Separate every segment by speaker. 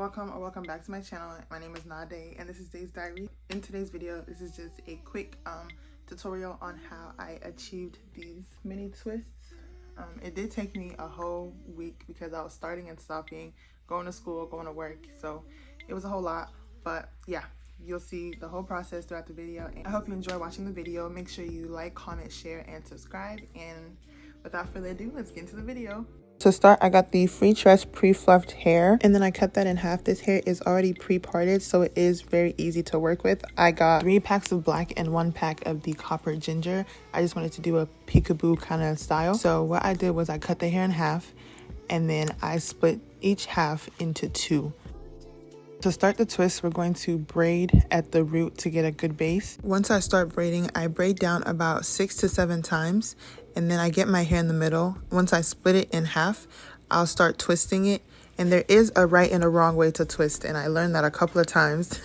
Speaker 1: welcome or welcome back to my channel. My name is Deis and this is Deis Diary. In today's video, this is just a quick tutorial on how I achieved these mini twists. It did take me a whole week because I was starting and stopping, going to school, going to work, so it was a whole lot. But yeah, you'll see the whole process throughout the video, and I hope you enjoy watching the video. Make sure you like, comment, share, and subscribe. And without further ado, let's get into the video. To start, I got the free tress pre-fluffed hair, and then I cut that in half. This hair is already pre-parted, so it is very easy to work with. I got 3 packs of black and 1 pack of the copper ginger. I just wanted to do a peekaboo kind of style. So what I did was I cut the hair in half, and then I split each half into 2. To start the twist, we're going to braid at the root to get a good base. Once I start braiding, I braid down about 6 to 7 times, and then I get my hair in the middle. Once I split it in half, I'll start twisting it. And there is a right and a wrong way to twist, and I learned that a couple of times.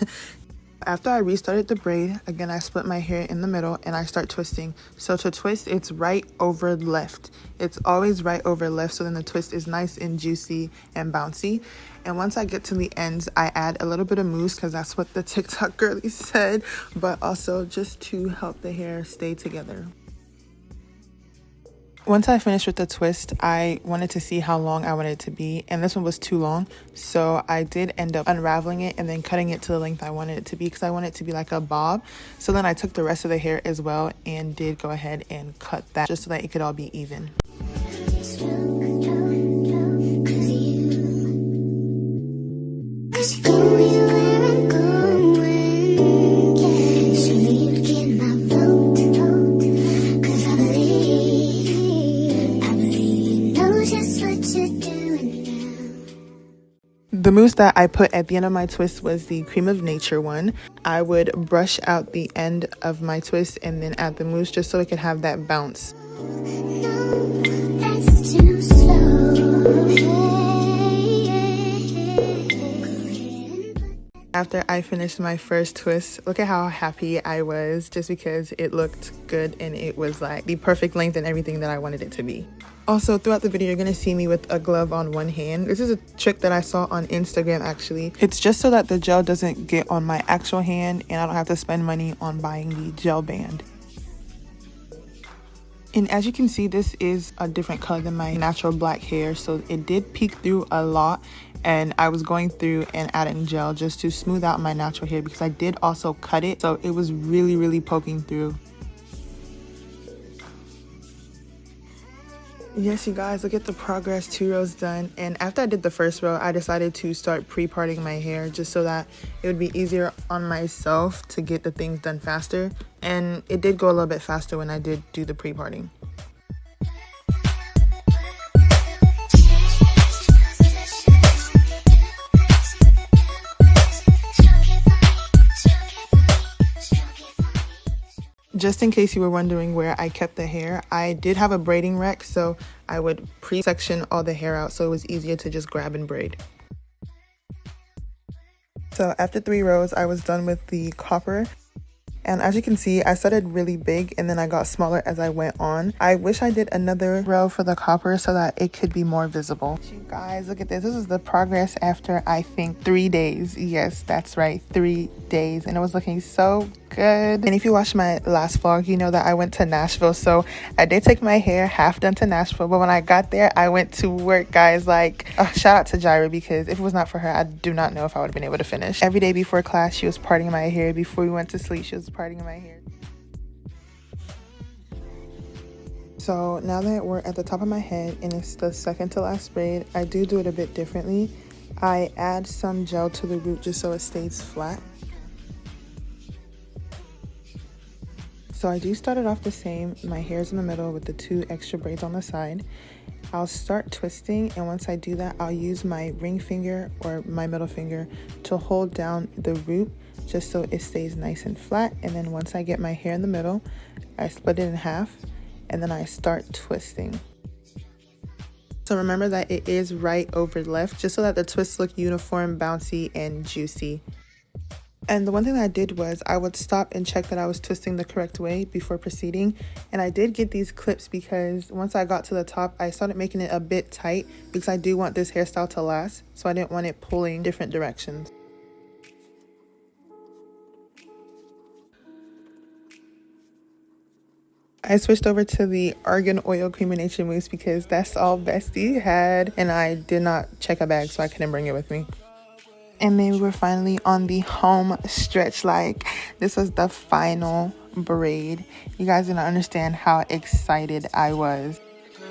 Speaker 1: After I restarted the braid, again, I split my hair in the middle and I start twisting. So to twist, it's right over left. It's always right over left, so then the twist is nice and juicy and bouncy. And once I get to the ends, I add a little bit of mousse because that's what the TikTok girlie said, but also just to help the hair stay together. Once I finished with the twist, I wanted to see how long I wanted it to be, and this one was too long, so I did end up unraveling it and then cutting it to the length I wanted it to be because I wanted it to be like a bob. So then I took the rest of the hair as well and did go ahead and cut that just so that it could all be even. The mousse that I put at the end of my twist was the Cream of Nature one. I would brush out the end of my twist and then add the mousse just so it could have that bounce. That's too slow. After I finished my first twist, look at how happy I was just because it looked good and it was like the perfect length and everything that I wanted it to be. Also, throughout the video, you're going to see me with a glove on one hand. This is a trick that I saw on Instagram, actually. It's just so that the gel doesn't get on my actual hand and I don't have to spend money on buying the gel band. And as you can see, this is a different color than my natural black hair, so it did peek through a lot. And I was going through and adding gel just to smooth out my natural hair because I did also cut it, so it was really poking through. Yes, you guys, look at the progress. 2 rows done. And after I did the first row, I decided to start pre-parting my hair just so that it would be easier on myself to get the things done faster. And it did go a little bit faster when I did do the pre-parting. Just in case you were wondering where I kept the hair, I did have a braiding rack, so I would pre-section all the hair out so it was easier to just grab and braid. So after 3 rows, I was done with the copper. And as you can see, I started really big and then I got smaller as I went on. I wish I did another row for the copper so that it could be more visible. You guys, look at this. This is the progress after, I think, 3 days. Yes, that's right, 3 days. And it was looking so good. And if you watched my last vlog, you know that I went to Nashville. So I did take my hair half done to Nashville. But when I got there, I went to work, guys. Like, shout out to Jaira, because if it was not for her, I do not know if I would have been able to finish. Every day before class, she was parting my hair. Before we went to sleep, she was parting my hair. So now that we're at the top of my head and it's the second to last braid, I do it a bit differently. I add some gel to the root just so it stays flat. So I do start it off the same. My hair's in the middle with the 2 extra braids on the side. I'll start twisting, and once I do that, I'll use my ring finger or my middle finger to hold down the root just so it stays nice and flat. And then once I get my hair in the middle, I split it in half and then I start twisting. So remember that it is right over left just so that the twists look uniform, bouncy, and juicy. And the one thing that I did was I would stop and check that I was twisting the correct way before proceeding. And I did get these clips because once I got to the top, I started making it a bit tight because I do want this hairstyle to last. So I didn't want it pulling different directions. I switched over to the Argan Oil Creamination Mousse because that's all Bestie had. And I did not check a bag, so I couldn't bring it with me. And then we were finally on the home stretch. Like, this was the final braid. You guys didn't understand how excited I was.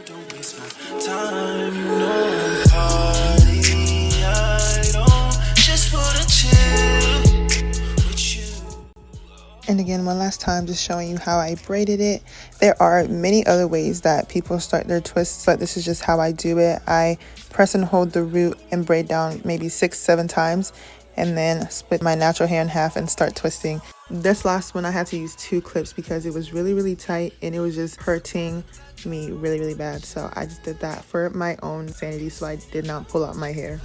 Speaker 2: Don't waste my time, no party. I don't just wanna chill with you.
Speaker 1: And again, one last time, just showing you how I braided it. There are many other ways that people start their twists, but this is just how I do it. I press and hold the root and braid down maybe 6-7 times, and then split my natural hair in half and start twisting. This last one I had to use 2 clips because it was really tight and it was just hurting me really bad. So I just did that for my own sanity, so I did not pull out my hair.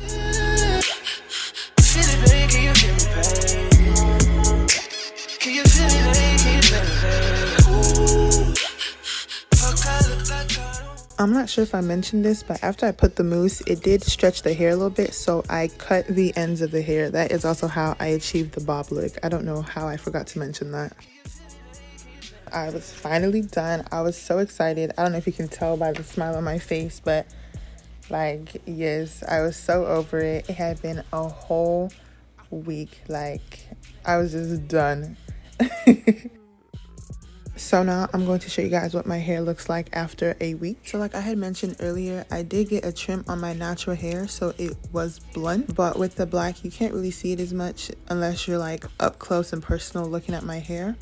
Speaker 1: I'm not sure if I mentioned this, but after I put the mousse, it did stretch the hair a little bit, so I cut the ends of the hair. That is also how I achieved the bob look. I don't know how I forgot to mention that. I was finally done. I was so excited. I don't know if you can tell by the smile on my face, but like, yes, I was so over it. It had been a whole week. Like, I was just done. So now I'm going to show you guys what my hair looks like after a week. So like I had mentioned earlier, I did get a trim on my natural hair, so it was blunt. But with the black, you can't really see it as much unless you're like up close and personal looking at my hair.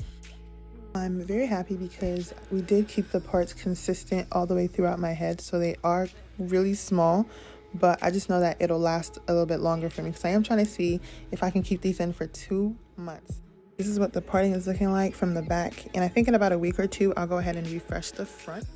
Speaker 1: I'm very happy because we did keep the parts consistent all the way throughout my head, so they are really small. But I just know that it'll last a little bit longer for me because I am trying to see if I can keep these in for 2 months. This is what the parting is looking like from the back, and I think in about a week or 2 I'll go ahead and refresh the front.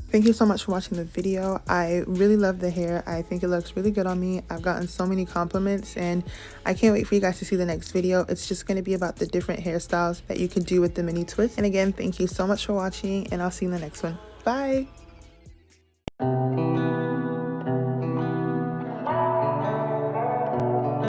Speaker 1: Thank you so much for watching the video. I really love the hair. I think it looks really good on me. I've gotten so many compliments and I can't wait for you guys to see the next video. It's just going to be about the different hairstyles that you can do with the mini twist. And again, thank you so much for watching, and I'll see you in the next one. Bye.